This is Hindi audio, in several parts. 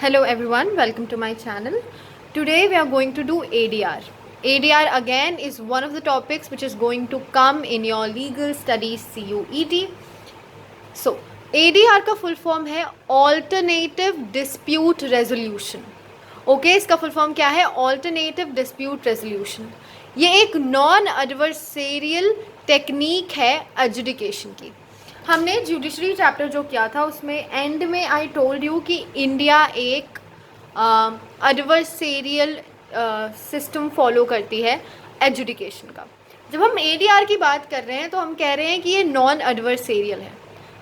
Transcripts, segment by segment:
Hello everyone, welcome to my channel. Today we are going to do ADR. ADR again is one of the topics which is going to come in your legal studies CUET. So ADR का फुल फॉर्म है Alternative Dispute Resolution. ओके, इसका फुल फॉर्म क्या है? Alternative Dispute Resolution. ये एक नॉन एडवर्सेरियल टेक्निक है एजुडिकेशन की. हमने जुडिशरी चैप्टर जो किया था उसमें एंड में आई टोल्ड यू कि इंडिया एक एडवर्सेरियल सिस्टम फॉलो करती है एजुडिकेशन का. जब हम एडीआर की बात कर रहे हैं तो हम कह रहे हैं कि ये नॉन एडवर्सेरियल है.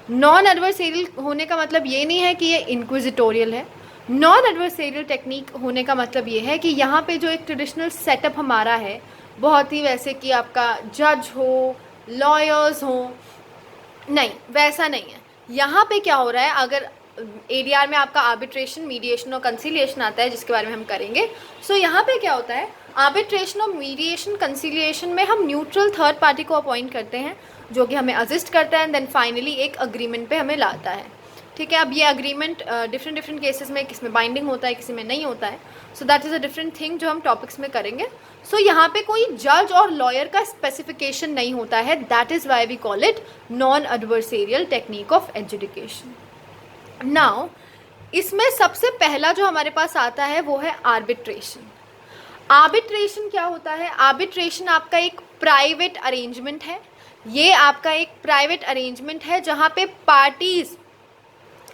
नॉन एडवर्सेरियल होने का मतलब ये नहीं है कि ये इंक्विजिटोरियल है. नॉन एडवर्सेरियल टेक्निक होने का मतलब ये है कि यहाँ पे जो एक ट्रेडिशनल सेटअप हमारा है बहुत ही वैसे कि आपका जज हो, लॉयर्स हो, नहीं वैसा नहीं है. यहाँ पे क्या हो रहा है, अगर एडीआर में आपका आर्बिट्रेशन, मीडिएशन और कंसीलिएशन आता है जिसके बारे में हम करेंगे. सो यहाँ पे क्या होता है, आर्बिट्रेशन और मीडिएशन कंसीलिएशन में हम न्यूट्रल थर्ड पार्टी को अपॉइंट करते हैं जो कि हमें असिस्ट करता है एंड देन फाइनली एक अग्रीमेंट पे हमें लाता है. ठीक है, अब ये अग्रीमेंट डिफरेंट केसेस में किस में बाइंडिंग होता है, किसी में नहीं होता है. So that is a different thing जो हम टॉपिक्स में करेंगे. सो यहाँ पे कोई जज और लॉयर का स्पेसिफिकेशन नहीं होता है. That is why we call it non adversarial technique of adjudication. Now इसमें सबसे पहला जो हमारे पास आता है वो है आर्बिट्रेशन. आर्बिट्रेशन क्या होता है? आर्बिट्रेशन आपका एक प्राइवेट अरेंजमेंट है. ये आपका एक प्राइवेट अरेंजमेंट है जहाँ पे पार्टीज़,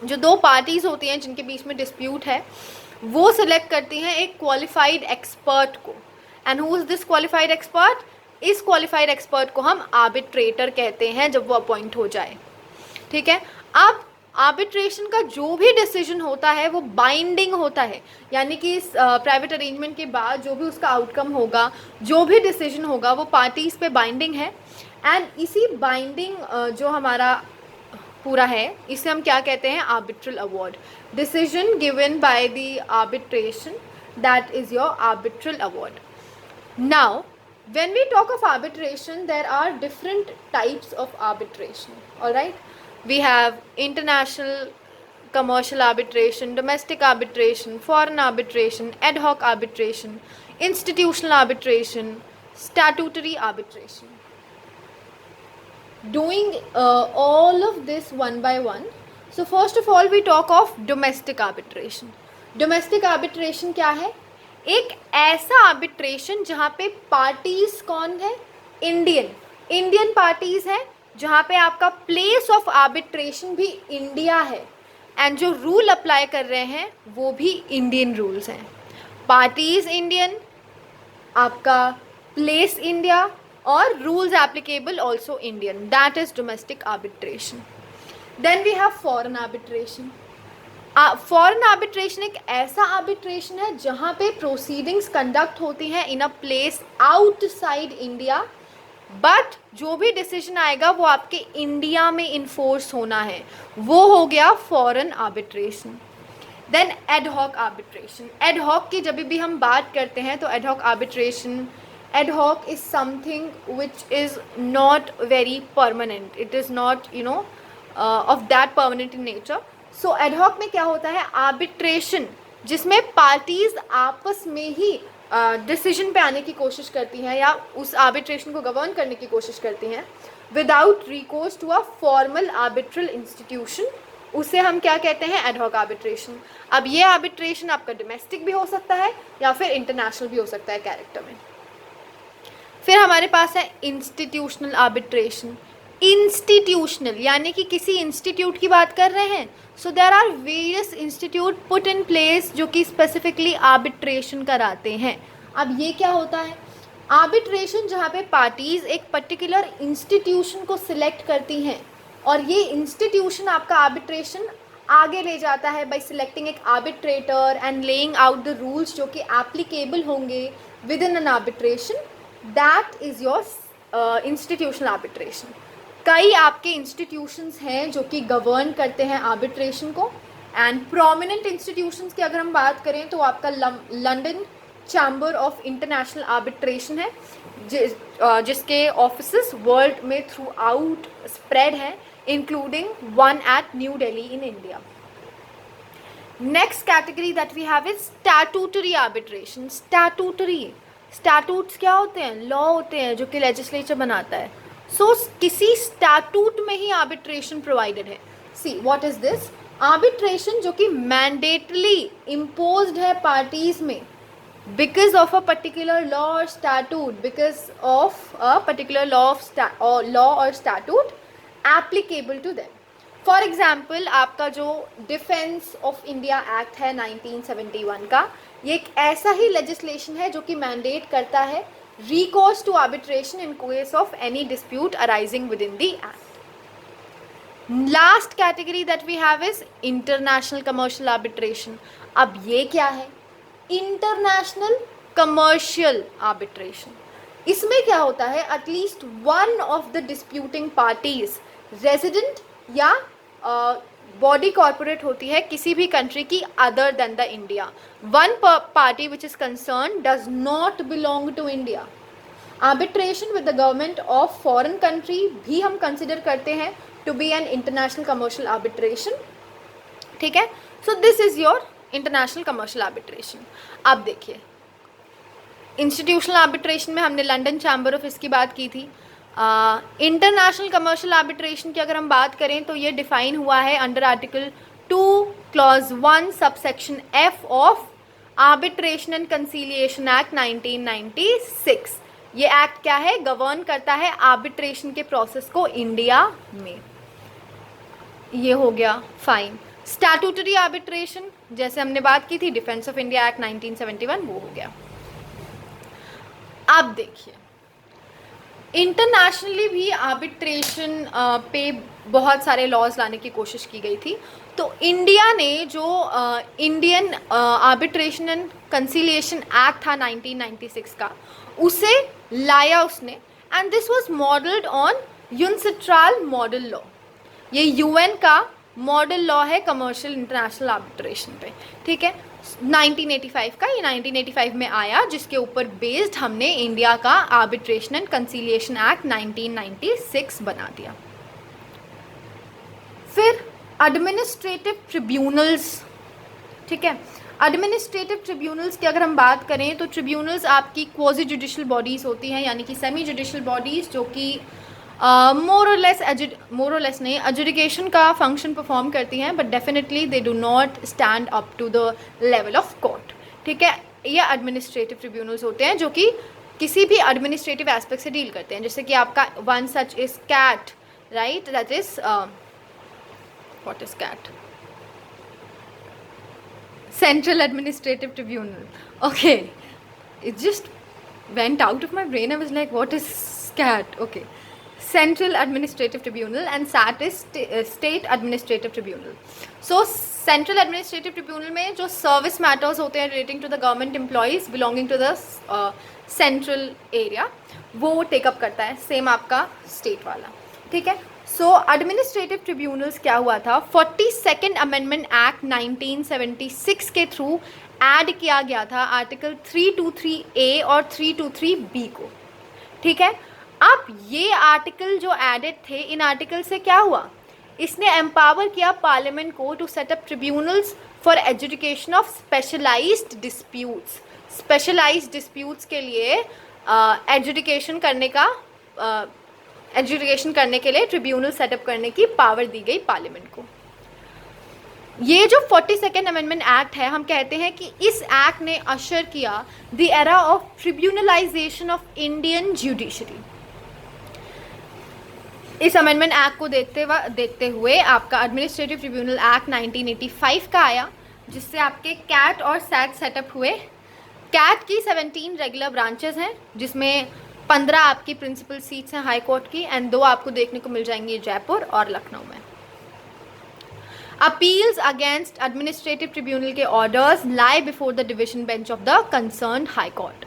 जो दो पार्टीज़ होती हैं जिनके बीच में डिस्प्यूट है, वो सिलेक्ट करती हैं एक क्वालिफाइड एक्सपर्ट को. And who is this qualified expert? इस क्वालिफाइड एक्सपर्ट को हम आर्बिट्रेटर कहते हैं जब वो अपॉइंट हो जाए. ठीक है, अब आर्बिट्रेशन का जो भी डिसीजन होता है वो बाइंडिंग होता है. यानी कि इस प्राइवेट अरेंजमेंट के बाद जो भी उसका आउटकम होगा, जो भी डिसीजन होगा, वो पार्टीज़ पे बाइंडिंग है. एंड इसी बाइंडिंग जो हमारा पूरा है इसे हम क्या कहते हैं? Arbitral award. Decision given by the arbitration, that is your arbitral award. Now when we talk of arbitration, there are different types of arbitration. All right, we have international commercial arbitration, domestic arbitration, foreign arbitration, ad hoc arbitration, institutional arbitration, statutory arbitration. Doing all of this one by one. So first of all we talk of domestic arbitration. Domestic arbitration क्या है? एक ऐसा आर्बिट्रेशन जहाँ पे पार्टीज कौन है? इंडियन पार्टीज है, जहाँ पे आपका प्लेस ऑफ आर्बिट्रेशन भी इंडिया है एंड जो रूल अप्लाई कर रहे हैं वो भी इंडियन रूल्स हैं. पार्टीज इंडियन, आपका प्लेस इंडिया और rules applicable also Indian. That is domestic arbitration. Then we have foreign arbitration. Foreign arbitration एक ऐसा आर्बिट्रेशन है जहाँ पे प्रोसीडिंग्स कंडक्ट होती हैं in a place outside India, but जो भी डिसीजन आएगा वो आपके इंडिया में इन्फोर्स होना है. वो हो गया foreign arbitration. Then ad hoc arbitration. Ad hoc की जब भी हम बात करते हैं तो ad hoc arbitration, ad hoc is something which is not very permanent. It is not of that permanent in nature. So ad hoc में क्या होता है? आर्बिट्रेशन जिसमें पार्टीज आपस में ही डिसीजन पे आने की कोशिश करती हैं या उस आर्बिट्रेशन को गवर्न करने की कोशिश करती हैं without recourse to a formal arbitral institution. उसे हम क्या कहते हैं? Ad hoc arbitration. अब ये आर्बिट्रेशन आपका डोमेस्टिक भी हो सकता है या फिर इंटरनेशनल भी हो सकता है कैरेक्टर में. फिर हमारे पास है इंस्टीट्यूशनल आर्बिट्रेशन. इंस्टीट्यूशनल यानी कि किसी इंस्टीट्यूट की बात कर रहे हैं. So there are various institute put in place जो कि स्पेसिफिकली आर्बिट्रेशन कराते हैं. अब ये क्या होता है? आर्बिट्रेशन जहाँ पे पार्टीज़ एक पर्टिकुलर इंस्टीट्यूशन को सिलेक्ट करती हैं और ये इंस्टीट्यूशन आपका आर्बिट्रेशन आगे ले जाता है बाय सिलेक्टिंग एक arbitrator and laying out the rules जो कि एप्लीकेबल होंगे with in an arbitration. That is your institutional arbitration. कई आपके इंस्टीट्यूशंस हैं जो कि गवर्न करते हैं आर्बिट्रेशन को. एंड प्रोमिनेंट इंस्टीट्यूशंस की अगर हम बात करें तो आपका London chamber of international arbitration है जिसके ऑफिसेस वर्ल्ड में थ्रू आउट स्प्रेड हैं, including one at new Delhi in India. Next category that we have is statutory arbitration. Statutes क्या होते हैं? लॉ होते हैं जो कि लेजिस्लेचर बनाता है. सो किसी स्टैट्यूट में ही आर्बिट्रेशन प्रोवाइडेड है. See what is this? Arbitration जो कि मैंडेटली इम्पोज्ड है पार्टीज में because of a particular law or statute, because of a particular law or statute applicable to them. For example, आपका जो डिफेंस ऑफ इंडिया एक्ट है 1971 का, ये एक ऐसा ही लेजिस्लेशन है जो कि मैंडेट करता है recourse to arbitration in case of any dispute arising within the act. Last category that we have is international commercial arbitration. अब ये क्या है? International commercial arbitration. इसमें क्या होता है? At least one of the disputing parties resident या बॉडी कॉर्पोरेट होती है किसी भी कंट्री की other than the India. One party which is concern does not belong to India. Arbitration with the government of foreign country भी हम कंसिडर करते हैं to be an international commercial arbitration. ठीक है. So this is your international commercial arbitration. अब देखिए, इंस्टीट्यूशनल आर्बिट्रेशन में हमने लंदन चैम्बर ऑफ इसकी बात की थी. इंटरनेशनल कमर्शियल आर्बिट्रेशन की अगर हम बात करें तो ये डिफाइन हुआ है under article 2 clause 1 subsection F of arbitration and conciliation act 1996. ये एक्ट क्या है? गवर्न करता है आर्बिट्रेशन के प्रोसेस को इंडिया में. ये हो गया फाइन. स्टैट्यूटरी आर्बिट्रेशन जैसे हमने बात की थी डिफेंस ऑफ इंडिया एक्ट 1971, वो हो गया. अब देखिए, इंटरनेशनली भी आर्बिट्रेशन पे बहुत सारे लॉज लाने की कोशिश की गई थी. तो इंडिया ने जो Indian arbitration and conciliation act था 1996 का, उसे लाया उसने. And this was modelled on UNCITRAL model law. ये यूएन का मॉडल लॉ है कमर्शियल इंटरनेशनल आर्बिट्रेशन पे. ठीक है. 1985 का, ये 1985 में आया, जिसके ऊपर बेस्ड हमने इंडिया का आर्बिट्रेशन एंड कंसीलिएशन एक्ट 1996 बना दिया. फिर एडमिनिस्ट्रेटिव ट्रिब्यूनल्स. ठीक है. एडमिनिस्ट्रेटिव ट्रिब्यूनल्स की अगर हम बात करें तो ट्रिब्यूनल्स आपकी क्वाजी जुडिशल बॉडीज़ होती हैं, यानी कि सेमी जुडिशल बॉडीज़ जो कि मोर और लेस नहीं एजुडिकेशन का फंक्शन परफॉर्म करती हैं, but definitely they do not stand up to the level of court. ठीक है. ये एडमिनिस्ट्रेटिव ट्रिब्यूनल्स होते हैं जो कि किसी भी एडमिनिस्ट्रेटिव एस्पेक्ट से डील करते हैं. जैसे कि आपका one such is CAT, right? That is what is CAT? Central Administrative Tribunal. Okay, it just went out of my brain. I was like, what is SCAT? Okay, Central Administrative Tribunal, and SAT is State Administrative Tribunal. So Central Administrative Tribunal में जो service matters होते हैं relating to the government employees belonging to the central area, वो take up करता है, same आपका state वाला. ठीक है. सो एडमिनिस्ट्रेटिव ट्रिब्यूनल्स क्या हुआ था? 42nd अमेंडमेंट एक्ट 1976 के थ्रू ऐड किया गया था आर्टिकल 323A और 323B को. ठीक है. अब ये आर्टिकल जो एडेड थे, इन आर्टिकल से क्या हुआ? इसने एम्पावर किया पार्लियामेंट को to set up tribunals for adjudication of specialised disputes. Specialised disputes के लिए एजुडिकेशन करने के लिए ट्रिब्यूनल सेटअप करने की पावर दी गई पार्लियामेंट को. ये जो 42nd अमेंडमेंट एक्ट है, हम कहते हैं कि इस एक्ट ने अशर किया the era of tribunalisation of Indian judiciary. इस अमेंडमेंट एक्ट को देखते हुए आपका एडमिनिस्ट्रेटिव ट्रिब्यूनल एक्ट 1985 का आया, जिससे आपके कैट और सैट सेटअप हुए. कैट की 17 रेगुलर ब्रांचेस हैं, जिसमें 15 आपकी प्रिंसिपल सीट्स हैं हाई कोर्ट की, एंड 2 आपको देखने को मिल जाएंगी जयपुर और लखनऊ में. अपील्स अगेंस्ट एडमिनिस्ट्रेटिव ट्रिब्यूनल के orders lie before the division bench of the concerned high court.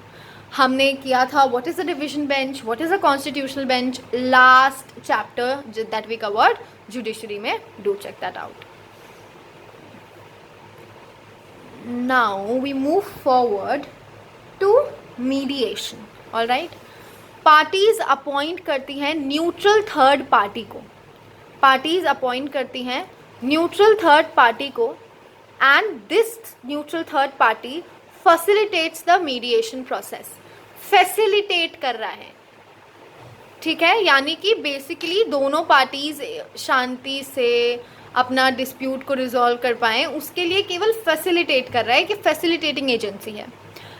हमने किया था what is the division bench, what is the constitutional bench, last chapter that we covered judiciary में. Do check that out. Now we move forward to mediation. Alright. Parties appoint करती हैं न्यूट्रल थर्ड पार्टी को. पार्टीज अपॉइंट करती हैं न्यूट्रल थर्ड पार्टी को and this neutral third party facilitates the mediation process. facilitate कर रहा है, ठीक है, यानी कि बेसिकली दोनों पार्टीज शांति से अपना डिस्प्यूट को रिजॉल्व कर पाएँ उसके लिए केवल फैसिलिटेट कर रहा है, कि फैसिलिटेटिंग एजेंसी है,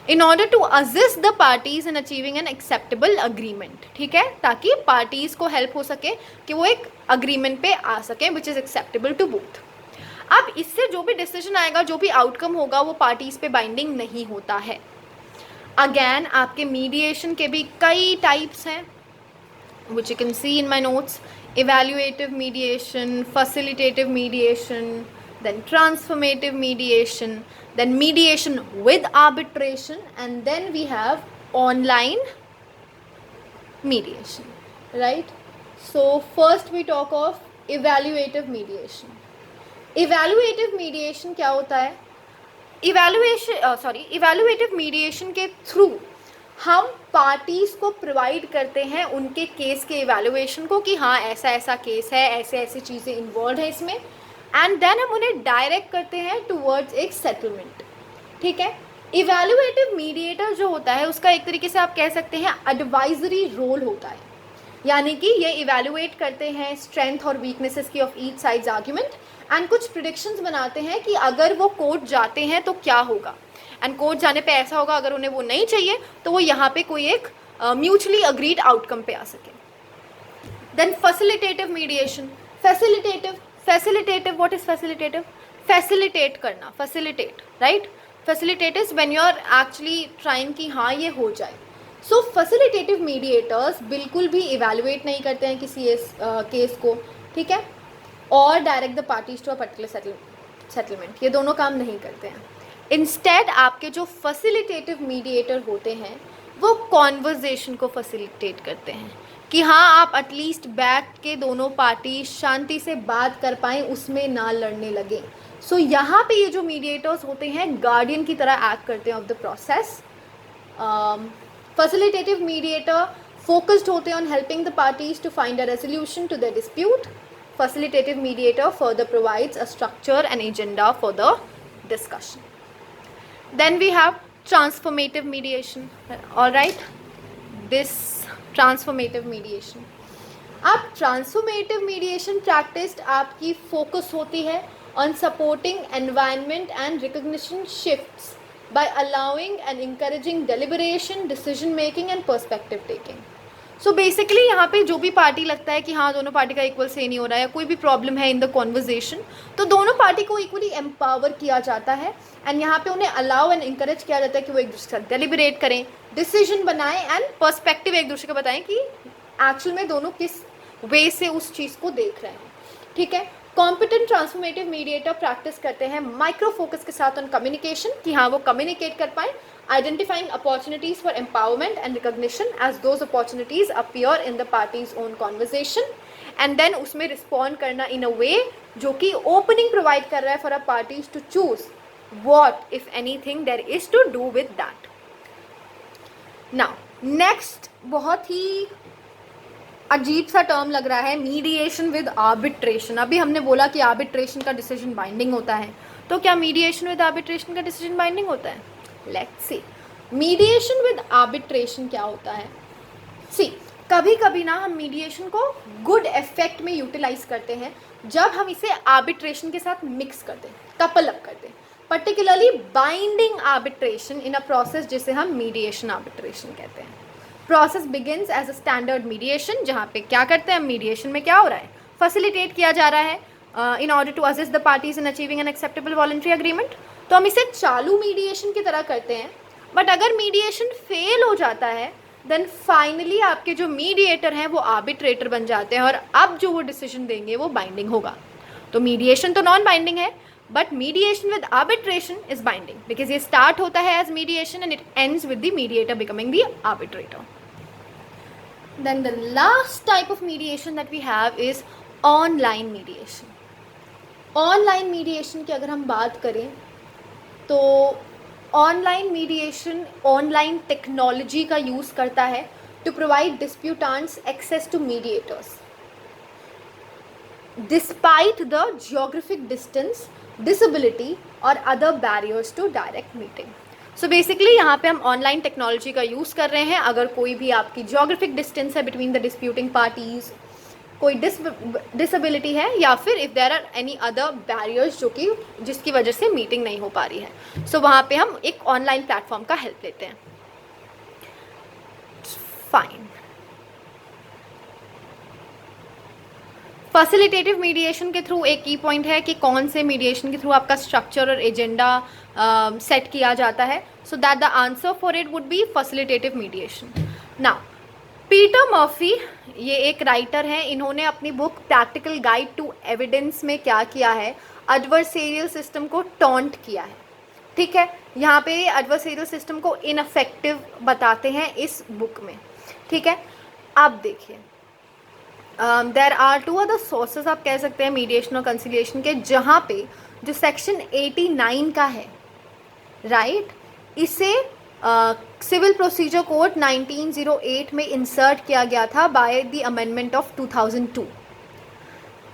in order to assist the parties in achieving an acceptable agreement, ठीक है, ताकि पार्टीज को हेल्प हो सके कि वो एक अग्रीमेंट पे आ सकें which is acceptable to both. अब इससे जो भी डिसीजन आएगा, जो भी आउटकम होगा, वो पार्टीज पे बाइंडिंग नहीं होता है. अगेन आपके मीडिएशन के भी कई टाइप्स हैं which you can see in my notes. Evaluative mediation, facilitative mediation, then transformative mediation, then mediation with arbitration, and then we have online mediation, right? So first we talk of evaluative mediation. Evaluative mediation क्या होता है? Evaluative mediation के थ्रू हम पार्टीज़ को प्रोवाइड करते हैं उनके केस के इवैल्यूएशन को, कि हाँ ऐसा ऐसा केस है, ऐसे ऐसे चीज़ें इन्वॉल्व हैं इसमें, एंड देन हम उन्हें डायरेक्ट करते हैं टुवर्ड्स एक सेटलमेंट, ठीक है. इवैल्यूएटिव मीडिएटर जो होता है उसका एक तरीके से आप कह सकते हैं एडवाइजरी रोल होता है, यानी कि ये इवैल्यूएट करते हैं स्ट्रेंथ और वीकनेसेस की of each sides argument, and कुछ प्रिडिक्शंस बनाते हैं कि अगर वो कोर्ट जाते हैं तो क्या होगा, एंड कोर्ट जाने पे ऐसा होगा, अगर उन्हें वो नहीं चाहिए तो वो यहाँ पे कोई एक म्यूचुअली अग्रीड आउटकम पे आ सके. Then facilitative mediation. Facilitative what is facilitative? Facilitate करना, facilitate, right. Facilitate is when you are actually trying कि हाँ ये हो जाए. सो फैसिलिटेटिव मीडिएटर्स बिल्कुल भी इवैल्यूएट नहीं करते हैं किसी केस को, ठीक है, और direct the parties to a particular settlement, ये दोनों काम नहीं करते हैं. इंस्टेड आपके जो फैसिलिटेटिव मीडिएटर होते हैं वो कॉन्वर्जेशन को फैसिलिटेट करते हैं, कि हाँ आप एटलीस्ट बैठ के दोनों पार्टी शांति से बात कर पाएँ, उसमें ना लड़ने लगे. सो यहाँ पे ये जो मीडिएटर्स होते हैं गार्डियन की तरह एक्ट करते हैं of the process. Facilitative mediator focused होते हैं on helping the parties to find a resolution to the dispute. Facilitative mediator further provides a structure and agenda for the discussion. Then we have transformative mediation. All right, this transformative mediation. अब transformative mediation practiced आपकी focus होती है on supporting environment and recognition shifts by allowing and encouraging deliberation, decision making and perspective taking. So basically यहाँ पे जो भी पार्टी लगता है कि हाँ दोनों पार्टी का इक्वल से नहीं हो रहा है या कोई भी प्रॉब्लम है इन द कॉन्वर्जेशन, तो दोनों पार्टी को इक्वली एम्पावर किया जाता है, एंड यहाँ पे उन्हें अलाउ एंड इंकरेज किया जाता है कि वो एक दूसरे के साथ डेलिब्रेट करें, डिसीजन बनाएं एंड पर्सपेक्टिव एक दूसरे को बताएं कि एक्चुअल में दोनों किस वे से उस चीज़ को देख रहे हैं, ठीक है. कॉम्पिटेंट ट्रांसफॉर्मेटिव मीडिएटर प्रैक्टिस करते हैं माइक्रो फोकस के साथ ऑन कम्युनिकेशन, कि हाँ वो कम्युनिकेट कर पाएँ, identifying opportunities for empowerment and recognition as those opportunities appear in the party's own conversation, and then उसमें respond करना in a way जो कि opening provide कर रहा है for a parties to choose what if anything there is to do with that. Now next बहुत ही अजीब सा टर्म लग रहा है, मीडिएशन विद आर्बिट्रेशन. अभी हमने बोला कि आर्बिट्रेशन का डिसीजन बाइंडिंग होता है, तो क्या मीडिएशन विद आर्बिट्रेशन का डिसीजन बाइंडिंग होता है? Let's see, mediation with arbitration क्या होता है. सी, कभी कभी ना हम मीडिएशन को गुड इफेक्ट में यूटिलाइज करते हैं जब हम इसे आर्बिट्रेशन के साथ मिक्स कर दें, कपल अप कर दें, particularly binding arbitration in a process जिसे हम मीडिएशन आर्बिट्रेशन कहते हैं. Process begins as a standard mediation, जहाँ पे क्या करते हैं, मीडिएशन में क्या हो रहा है, फैसिलिटेट किया जा रहा है in order to assist the parties in achieving an acceptable voluntary agreement. तो हम इसे चालू मीडिएशन की तरह करते हैं, बट अगर मीडिएशन फेल हो जाता है देन फाइनली आपके जो मीडिएटर हैं वो आर्बिट्रेटर बन जाते हैं, और अब जो वो डिसीजन देंगे वो बाइंडिंग होगा. तो मीडिएशन तो नॉन बाइंडिंग है, but mediation with arbitration is binding, because ये स्टार्ट होता है as mediation and it ends with the mediator becoming the arbitrator. Then the last type of mediation that we have is online mediation. Online mediation की अगर हम बात करें तो ऑनलाइन मीडिएशन ऑनलाइन टेक्नोलॉजी का यूज़ करता है to provide disputants access to mediators despite the geographic distance, disability और other barriers to direct meeting. So basically यहाँ पे हम ऑनलाइन टेक्नोलॉजी का यूज़ कर रहे हैं अगर कोई भी आपकी जोग्राफिक डिस्टेंस है बिटवीन द डिस्प्यूटिंग पार्टीज़, कोई डिसेबिलिटी है, या फिर if there are any other barriers जो कि जिसकी वजह से मीटिंग नहीं हो पा रही है। सो वहाँ पे हम एक ऑनलाइन प्लेटफॉर्म का हेल्प लेते हैं। फाइन। फैसिलिटेटिव मीडिएशन के थ्रू एक की पॉइंट है कि कौन से मीडिएशन के थ्रू आपका स्ट्रक्चर और एजेंडा सेट किया जाता है। So that the answer for it would be facilitative mediation. Now Peter Murphy, ये एक राइटर हैं, इन्होंने अपनी book practical guide to evidence में क्या किया है, एडवर्सेरियल सिस्टम को टॉन्ट किया है। ठीक है, यहाँ पे एडवर्सेरियल सिस्टम को इनफेक्टिव बताते हैं इस बुक में। ठीक है, अब देखिए there are two other sources आप कह सकते हैं मीडिएशन और कंसिलिएशन के, जहाँ पे जो सेक्शन 89 का है, राइट, इसे सिविल प्रोसीजर कोड 1908 में इंसर्ट किया गया था बाय द अमेंडमेंट ऑफ 2002।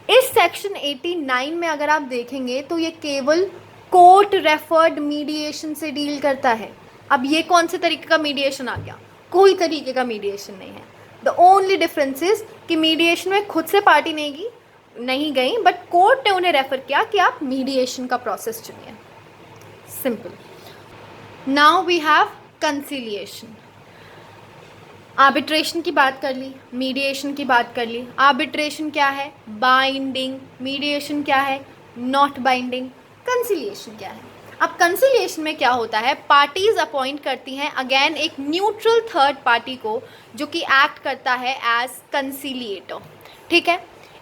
इस सेक्शन 89 में अगर आप देखेंगे तो ये केवल कोर्ट रेफर्ड मीडिएशन से डील करता है। अब ये कौन से तरीके का मीडिएशन आ गया? कोई तरीके का मीडिएशन नहीं है। द ओनली डिफरेंस इज कि मीडिएशन में खुद से पार्टी नहीं गई, बट कोर्ट ने उन्हें रेफर किया कि आप मीडिएशन का प्रोसेस चुनिए। Simple. Now we have conciliation. Arbitration की बात कर ली, मीडिएशन की बात कर ली। आर्बिट्रेशन क्या है? बाइंडिंग। मीडिएशन क्या है? Not binding. कंसिलिएशन क्या है? अब कंसिलिएशन में क्या होता है, पार्टीज अपॉइंट करती हैं अगेन एक न्यूट्रल थर्ड पार्टी को, जो कि एक्ट करता है एज कंसिलिएटर। ठीक है,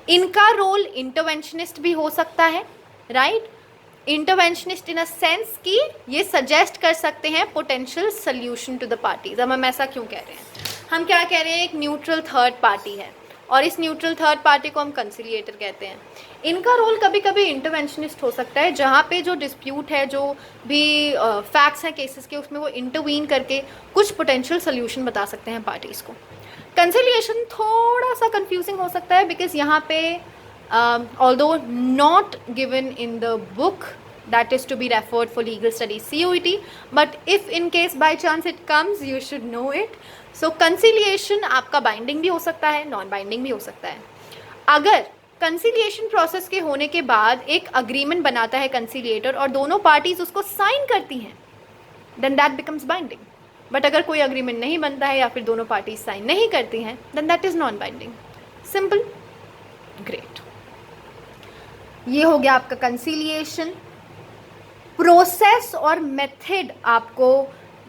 इनका रोल इंटरवेंशनिस्ट भी हो सकता है, right. Interventionist in a sense कि ये सजेस्ट कर सकते हैं potential solution to the parties. अब हम ऐसा क्यों कह रहे हैं? हम क्या कह रहे हैं, एक न्यूट्रल थर्ड पार्टी है और इस न्यूट्रल थर्ड पार्टी को हम कंसिलिएटर कहते हैं। इनका रोल कभी कभी इंटरवेंशनिस्ट हो सकता है, जहाँ पे जो डिस्प्यूट है, जो भी फैक्ट्स हैं केसेस के, उसमें वो इंटरवीन करके कुछ पोटेंशियल सोल्यूशन बता सकते हैं पार्टीज़ को। कंसिलिएशन थोड़ा सा कंफ्यूजिंग हो सकता है बिकॉज यहाँ पे although not given in the book that is to be referred for legal studies CUET, but if in case by chance it comes you should know it. So conciliation आपका बाइंडिंग भी हो सकता है, नॉन बाइंडिंग भी हो सकता है। अगर कंसिलिएशन प्रोसेस के होने के बाद एक अग्रीमेंट बनाता है कंसिलिएटर और दोनों पार्टीज उसको साइन करती हैं, then that becomes binding. But अगर कोई अग्रीमेंट नहीं बनता है या फिर दोनों पार्टीज साइन नहीं करती हैं, then that is non binding. Simple, great. ये हो गया आपका कंसिलिएशन। प्रोसेस और मेथड आपको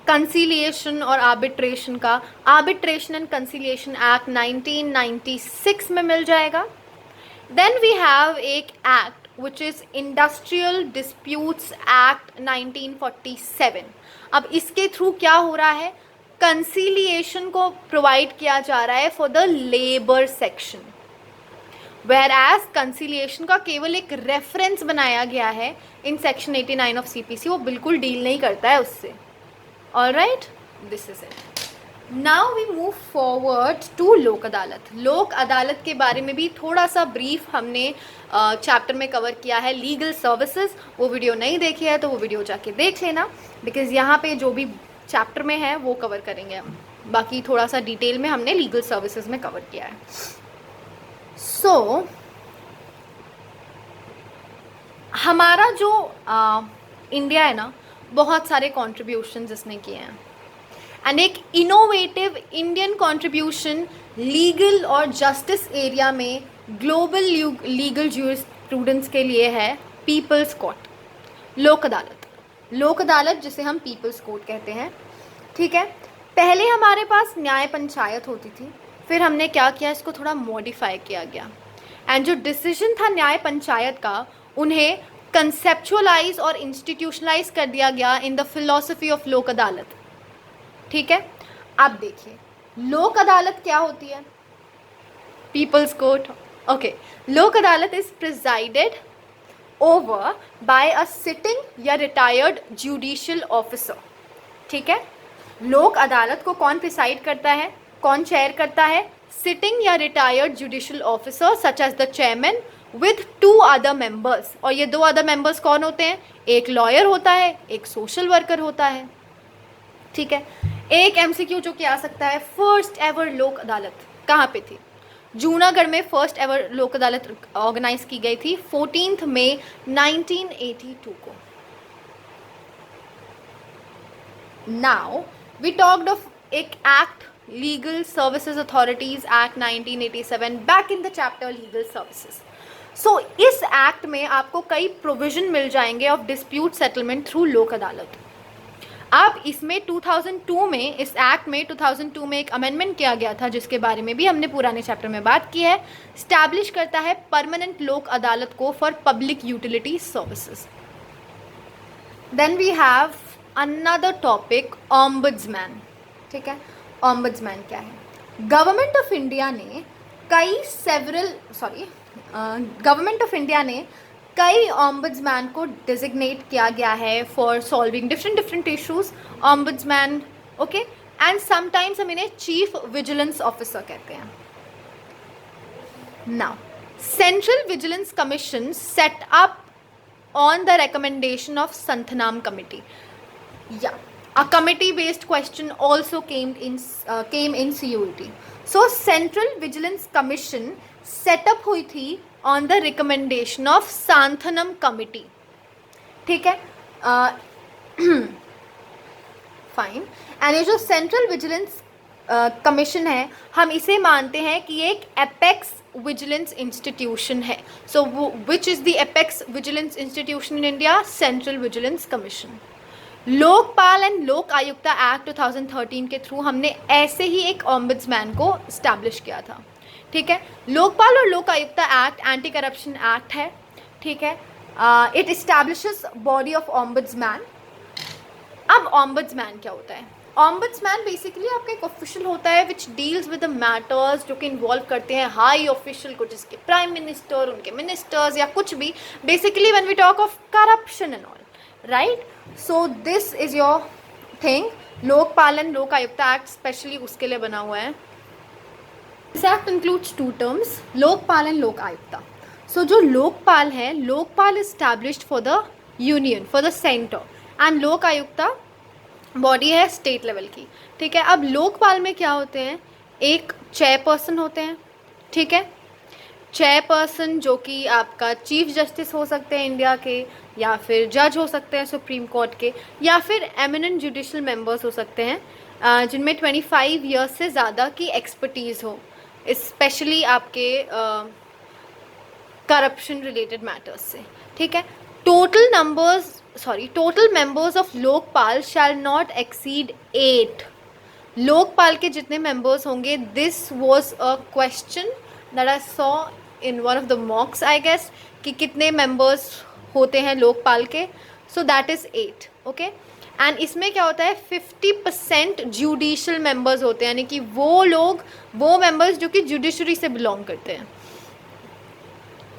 कंसिलिएशन और आर्बिट्रेशन का आर्बिट्रेशन एंड कंसिलिएशन एक्ट 1996 में मिल जाएगा। देन वी हैव एक act which is industrial disputes act 1947। अब इसके थ्रू क्या हो रहा है, कंसिलिएशन को प्रोवाइड किया जा रहा है for the labour section, whereas conciliation का केवल एक रेफरेंस बनाया गया है इन सेक्शन 89 ऑफ CPC, वो बिल्कुल डील नहीं करता है उससे। Alright, this is it. Now we move forward to Lok Adalat. लोक अदालत के बारे में भी थोड़ा सा ब्रीफ हमने चैप्टर में कवर किया है, लीगल सर्विसेज। वो वीडियो नहीं देखी है तो वो वीडियो जाके देख लेना, बिकॉज यहाँ पे जो भी चैप्टर में है वो कवर करेंगे हम। बाकी थोड़ा सा डिटेल में हमने लीगल सर्विसेज में कवर किया है। सो हमारा जो इंडिया है ना, बहुत सारे कॉन्ट्रीब्यूशंस इसने किए हैं, एंड एक इनोवेटिव इंडियन कॉन्ट्रीब्यूशन लीगल और जस्टिस एरिया में ग्लोबल लीगल ज्यूरिस्प्रूडेंस के लिए है पीपल्स कोर्ट, लोक अदालत। लोक अदालत जिसे हम पीपल्स कोर्ट कहते हैं। ठीक है, पहले हमारे पास न्याय पंचायत होती थी, फिर हमने क्या किया, इसको थोड़ा मॉडिफाई किया गया, एंड जो डिसीजन था न्याय पंचायत का, उन्हें कंसेप्चुअलाइज और इंस्टीट्यूशनलाइज कर दिया गया इन द फिलॉसफी ऑफ लोक अदालत। ठीक है, अब देखिए लोक अदालत क्या होती है, पीपल्स कोर्ट। ओके, लोक अदालत is presided over by a sitting या रिटायर्ड जुडिशियल ऑफिसर। ठीक है, लोक अदालत को कौन प्रिसाइड करता है, कौन चेयर करता है? सिटिंग या retired judicial officer such as the chairman with 2 other members, और ये 2 अदर मेंबर्स कौन होते हैं? एक लॉयर होता है, एक सोशल वर्कर होता है, ठीक है। एक एमसीक्यू जो कि आ सकता है, फर्स्ट एवर लोक अदालत कहाँ पे थी? जूनागढ़ में फर्स्ट एवर लोक अदालत ऑर्गेनाइज की गई थी 14 मई 1982 को। नाउ वी टॉक्ड ऑफ एक act, legal services authorities act 1987, back in the chapter legal services. So इस एक्ट में आपको कई प्रोविजन मिल जाएंगे ऑफ डिस्प्यूट सेटलमेंट थ्रू लोक अदालत। अब इसमें 2002 में, इस एक्ट में 2002 में एक अमेंडमेंट किया गया था जिसके बारे में भी हमने पुराने चैप्टर में बात की है। स्टैब्लिश करता है परमानेंट लोक अदालत को for public utility services. Then we have another topic, ombudsman, ठीक है। ऑम्बुड्समैन क्या है? गवर्नमेंट ऑफ इंडिया ने गवर्नमेंट ऑफ इंडिया ने कई ऑम्बुड्समैन को डिजिग्नेट किया गया है for solving different issues. Ombudsman, okay, and sometimes हम इन्हें चीफ विजिलेंस ऑफिसर कहते हैं। Now central vigilance commission set up on the recommendation of Santhanam committee. Yeah, a committee based question also came in CUET. So Central Vigilance Commission set up हुई थी on the recommendation of Santhanam committee, ठीक है। फाइन। एंड ये जो सेंट्रल विजिलेंस कमीशन है, हम इसे मानते हैं कि एक एपेक्स विजिलेंस इंस्टीट्यूशन है। So which is the apex vigilance institution in India? Central vigilance commission. Lokpal and लोक आयुक्ता एक्ट 2013 के थ्रू हमने ऐसे ही एक ऑम्बुड्समैन को इस्टेब्लिश किया था, ठीक है। लोकपाल और लोक Ayukta act anti corruption act है, ठीक है। It establishes body of ombudsman. अब ऑम्बुड्समैन क्या होता है? ऑम्बुड्समैन बेसिकली आपका एक ऑफिशियल होता है which deals with the matters जो कि इन्वॉल्व करते हैं हाई ऑफिशियल को, जिसके प्राइम मिनिस्टर, उनके मिनिस्टर्स या कुछ भी, basically when we talk of corruption and all, right. So this is your thing. Lokpal and लोक आयुक्ता एक्ट स्पेशली उसके लिए बना हुआ है। This act includes 2 terms, Lokpal and लोक आयुक्ता। सो जो लोकपाल है, Lokpal established for the union, for the centre, and लोक आयुक्ता बॉडी है स्टेट लेवल की, ठीक है। अब लोकपाल में क्या होते हैं? एक चेयरपर्सन होते हैं, ठीक है। चेयरपर्सन जो कि आपका चीफ जस्टिस हो सकते हैं इंडिया के, या फिर जज हो सकते हैं सुप्रीम कोर्ट के, या फिर एमिनेंट जुडिशल मेंबर्स हो सकते हैं जिनमें 25 ईयर्स से ज़्यादा की एक्सपर्टीज़ हो, स्पेशली आपके करप्शन रिलेटेड मैटर्स से, ठीक है। Total members of Lokpal shall not exceed 8। Lokpal के जितने मेंबर्स होंगे, this was a question that I saw in one of the mocks I guess, कि कितने मेंबर्स होते हैं लोकपाल के। So that is 8, okay. And इसमें क्या होता है? 50% जुडिशल मेंबर्स होते हैं, यानी कि वो मेंबर्स जो कि जुडिशरी से बिलोंग करते हैं।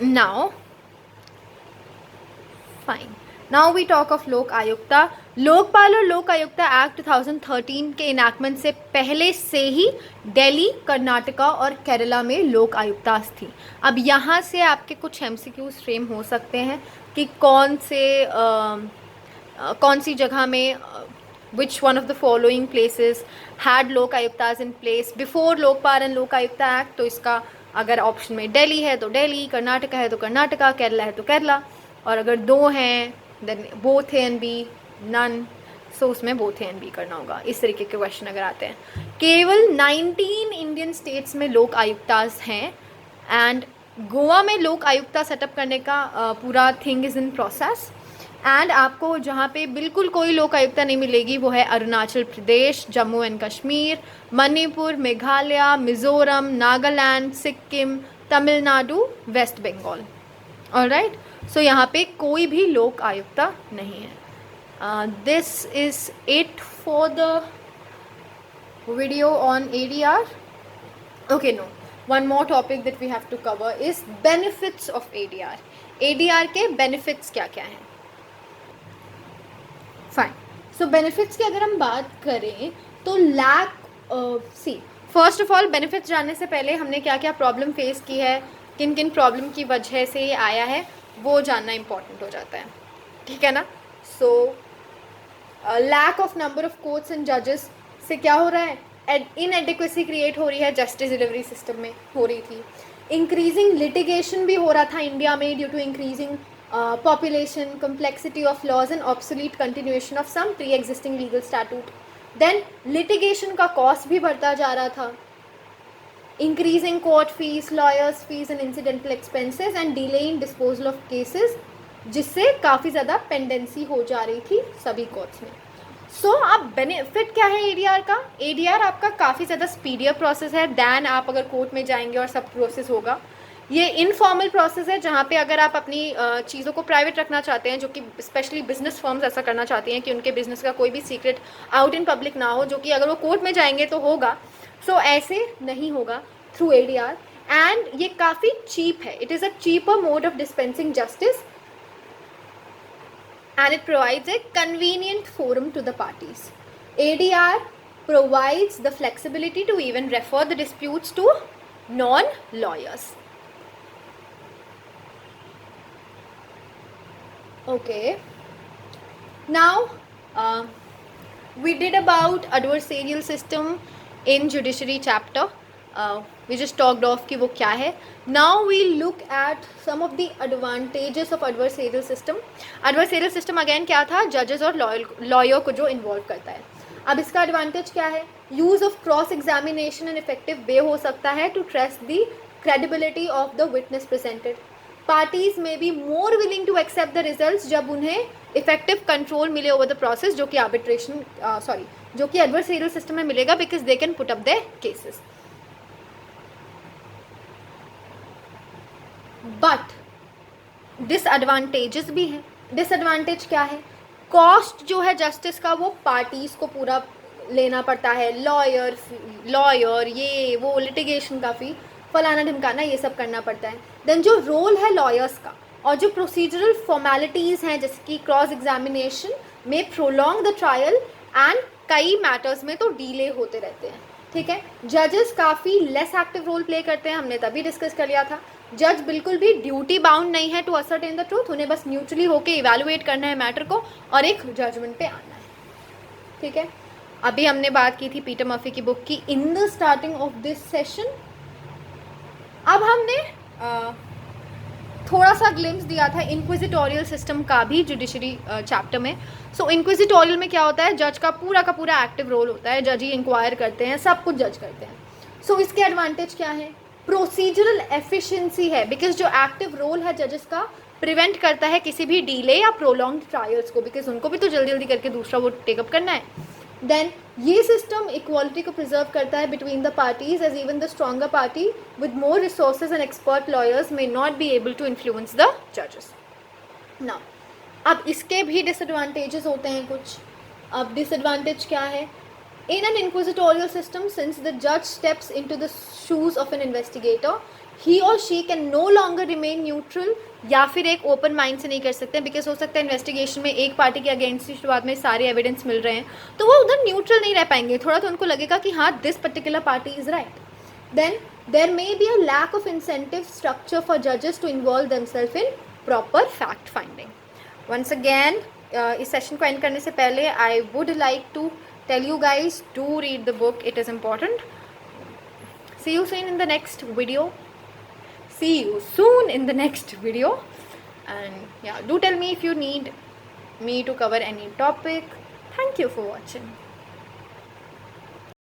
Now fine, now we talk of Lok Ayukta. Lokpal और लोक आयुक्ता एक्ट 2013 के इनैक्टमेंट से पहले से ही दिल्ली, कर्नाटका और केरला में लोक आयुक्तास थी। अब यहाँ से आपके कुछ एमसीक्यूज फ्रेम हो सकते हैं कि कौन सी जगह में which one of the following places had Lokayuktas in place before Lokpal and लोक आयुक्ता एक्ट। तो इसका अगर ऑप्शन में दिल्ली है तो दिल्ली, कर्नाटका है तो कर्नाटका, केरला है तो केरला, और अगर 2 हैं then both A and B, none, so उसमें बोथ ए एंड बी करना होगा। इस तरीके के क्वेश्चन अगर आते हैं। केवल 19 इंडियन स्टेट्स में लोक आयुक्तास हैं, एंड गोवा में लोक आयुक्ता सेटअप करने का पूरा thing is in process. And आपको जहाँ पे बिल्कुल कोई लोक आयुक्ता नहीं मिलेगी वो है Arunachal Pradesh, Jammu and Kashmir, Manipur, Meghalaya, Mizoram, Nagaland, Sikkim, Tamil Nadu, West Bengal. Alright, so यहाँ पे कोई भी लोक आयुक्ता नहीं है। This is it for the video on ADR. Okay, no. One more topic that we have to cover is benefits of ADR. ADR के benefits क्या क्या हैं? Fine. So benefits की अगर हम बात करें तो फर्स्ट ऑफ ऑल बेनिफिट्स जानने से पहले हमने क्या क्या प्रॉब्लम फेस की है किन किन प्रॉब्लम की वजह से ये आया है वो जानना इम्पॉर्टेंट हो जाता है, ठीक है ना। So lack of number of courts and जजेस से क्या हो रहा है, इनएडिक्वेसी क्रिएट हो रही है, जस्टिस डिलीवरी सिस्टम में हो रही थी। इंक्रीजिंग लिटिगेशन भी हो रहा था इंडिया में due to increasing population, complexity of laws and obsolete continuation of some pre-existing legal statute. Then litigation का cost भी बढ़ता जा रहा था, increasing court fees, lawyers fees and incidental expenses and delay in disposal of cases, जिससे काफ़ी ज़्यादा पेंडेंसी हो जा रही थी सभी कोर्ट्स में। सो अब बेनिफिट क्या है एडीआर का, एडीआर आपका काफ़ी ज़्यादा स्पीडियर प्रोसेस है दैन आप अगर कोर्ट में जाएंगे और सब प्रोसेस होगा। ये इनफॉर्मल प्रोसेस है जहाँ पे अगर आप अपनी चीज़ों को प्राइवेट रखना चाहते हैं, जो कि स्पेशली बिजनेस फर्म्स ऐसा करना चाहती हैं कि उनके बिजनेस का कोई भी सीक्रेट आउट इन पब्लिक ना हो, जो कि अगर वो कोर्ट में जाएंगे तो होगा। सो ऐसे नहीं होगा थ्रू एडीआर, एंड ये काफ़ी चीप है। It is a cheaper mode of dispensing justice and it provides a convenient forum to the parties. ADR provides the flexibility to even refer the disputes to non-lawyers. Okay. Now we did about adversarial system in judiciary chapter. We just talked of कि वो क्या है. Now we look at some of the advantages of adversarial system. Adversarial system again क्या था, जजेस और लॉयर को जो इन्वॉल्व करता है। अब इसका एडवांटेज क्या है, use of cross examination and effective way हो सकता है to test the credibility of the witness presented. Parties may be more willing to accept the results जब उन्हें इफेक्टिव कंट्रोल मिले ओवर द प्रोसेस, जो कि आर्बिट्रेशन जो कि एडवर्सरियल सिस्टम में मिलेगा, because they can put up the cases. But disadvantages भी हैं। डिसएडवांटेज क्या है, कॉस्ट जो है जस्टिस का वो पार्टीज को पूरा लेना पड़ता है, लॉयर ये वो लिटिगेशन का फी फलाना ढिमकाना ये सब करना पड़ता है। देन जो रोल है लॉयर्स का और जो प्रोसीजरल फॉर्मेलिटीज़ हैं जैसे कि क्रॉस एग्जामिनेशन में प्रोलॉन्ग द ट्रायल एंड कई मैटर्स में तो डिले होते रहते हैं, ठीक है। जजेस काफ़ी लेस एक्टिव रोल प्ले करते हैं, हमने तभी डिस्कस कर लिया था। जज बिल्कुल भी ड्यूटी बाउंड नहीं है टू असर्टेन द ट्रूथ, उन्हें बस न्यूट्रली होकर इवेलुएट करना है मैटर को और एक जजमेंट पे आना है, ठीक है। अभी हमने बात की थी पीटर मर्फी की बुक की in the starting of this session. अब हमने थोड़ा सा ग्लिम्स दिया था इंक्विजिटोरियल सिस्टम का भी जुडिशरी चैप्टर में। सो इंक्विजिटोरियल में क्या होता है, जज का पूरा एक्टिव रोल होता है, जज ही इंक्वायर करते हैं, सब कुछ जज करते हैं। सो इसके एडवांटेज क्या है, प्रोसीजरल एफिशिएंसी है, बिकॉज जो एक्टिव रोल है जजेस का प्रिवेंट करता है किसी भी डिले या प्रोलॉन्ग ट्रायल्स को, बिकॉज उनको भी तो जल्दी जल्दी करके दूसरा वो टेकअप करना है। देन ये सिस्टम इक्वालिटी को प्रिजर्व करता है between the parties, as even the stronger party with more resources and expert lawyers may not be able to influence the जजेस। नाउ अब इसके भी डिसएडवांटेजेस होते हैं कुछ। अब डिसएडवांटेज क्या है, in an inquisitorial system, since the judge steps into the shoes of an investigator, he or she can no longer remain neutral, या फिर एक ओपन माइंड से नहीं कर सकते, बिकॉज हो सकता है इन्वेस्टिगेशन में एक पार्टी के अगेंस्ट ही शुरुआत में सारे एविडेंस मिल रहे हैं, तो वो उधर न्यूट्रल नहीं रह पाएंगे, थोड़ा तो उनको लगेगा कि हाँ this particular party is right. Then there may be a lack of incentive structure for जजेस to involve themselves in proper fact finding. Once again इस सेशन को एंड करने से पहले I would like to tell you guys to read the book, it is important. See you soon in the next video. And yeah, do tell me if you need me to cover any topic. Thank you for watching.